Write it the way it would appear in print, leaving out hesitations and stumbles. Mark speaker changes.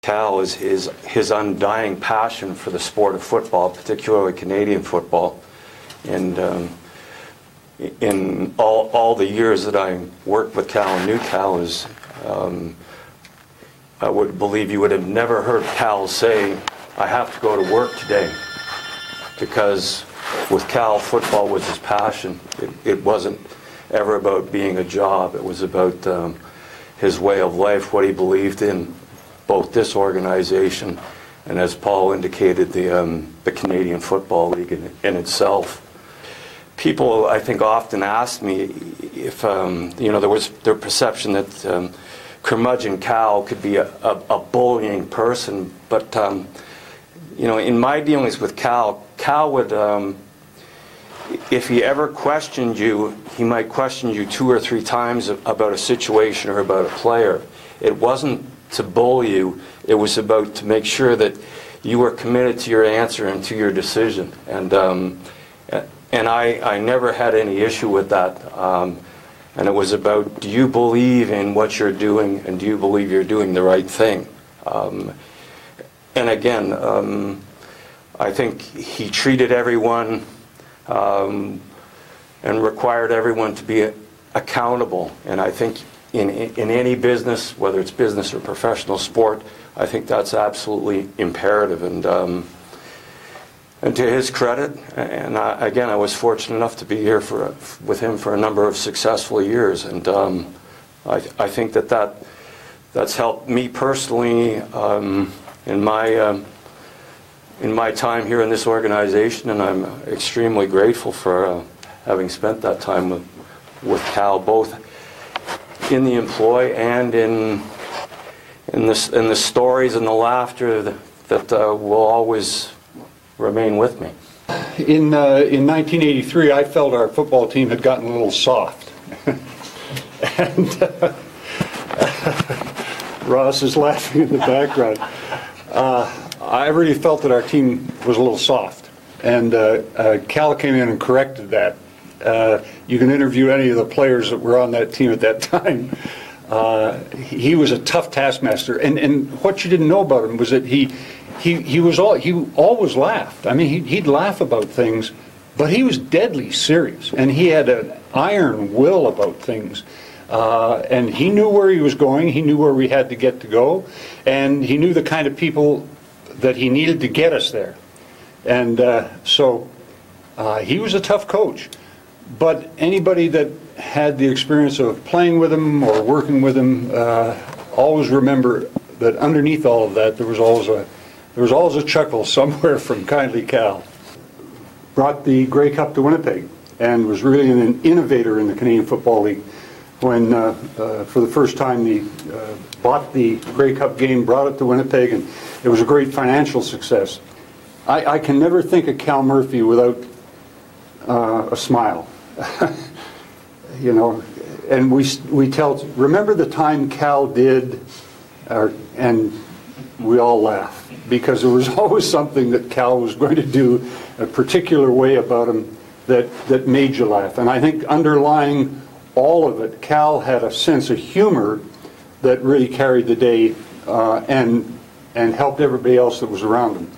Speaker 1: Cal is his undying passion for the sport of football, particularly Canadian football. And in all the years that I worked with Cal and knew Cal, I would believe you would have never heard Cal say, "I have to go to work today." Because with Cal, football was his passion. It wasn't ever about being a job. It was about his way of life, what he believed in, both this organization and, as Paul indicated, the Canadian Football League in itself. People, I think, often ask me if there was their perception that curmudgeon Cal could be a bullying person, but in my dealings with Cal would, if he ever questioned you, he might question you 2 or 3 times about a situation or about a player. It wasn't to bully you, it was about to make sure that you were committed to your answer and to your decision. And I never had any issue with that. And it was about, do you believe in what you're doing, and do you believe you're doing the right thing? And again, I think he treated everyone and required everyone to be accountable. And I think in any business, whether it's business or professional sport, I think that's absolutely imperative. And to his credit, and again, I was fortunate enough to be here with him for a number of successful years, and I think that's helped me personally in my time here in this organization, and I'm extremely grateful for having spent that time with Cal, both in the employ and in the stories and the laughter that will always remain with me.
Speaker 2: In 1983, I felt our football team had gotten a little soft. And Ross is laughing in the background. I really felt that our team was a little soft. And Cal came in and corrected that. You can interview any of the players that were on that team at that time. He was a tough taskmaster. And what you didn't know about him was that he always laughed. I mean, he'd laugh about things, but he was deadly serious, and he had an iron will about things. And he knew where he was going. He knew where we had to get to go, and he knew the kind of people that he needed to get us there. And so he was a tough coach. But anybody that had the experience of playing with him or working with him always remember that underneath all of that, there was always a chuckle somewhere from kindly Cal. Brought the Grey Cup to Winnipeg and was really an innovator in the Canadian Football League when, for the first time, he bought the Grey Cup game, brought it to Winnipeg, and it was a great financial success. I can never think of Cal Murphy without a smile. And we tell, remember the time Cal did, and we all laugh, because there was always something that Cal was going to do, a particular way about him that made you laugh. And I think underlying all of it, Cal had a sense of humor that really carried the day and helped everybody else that was around him.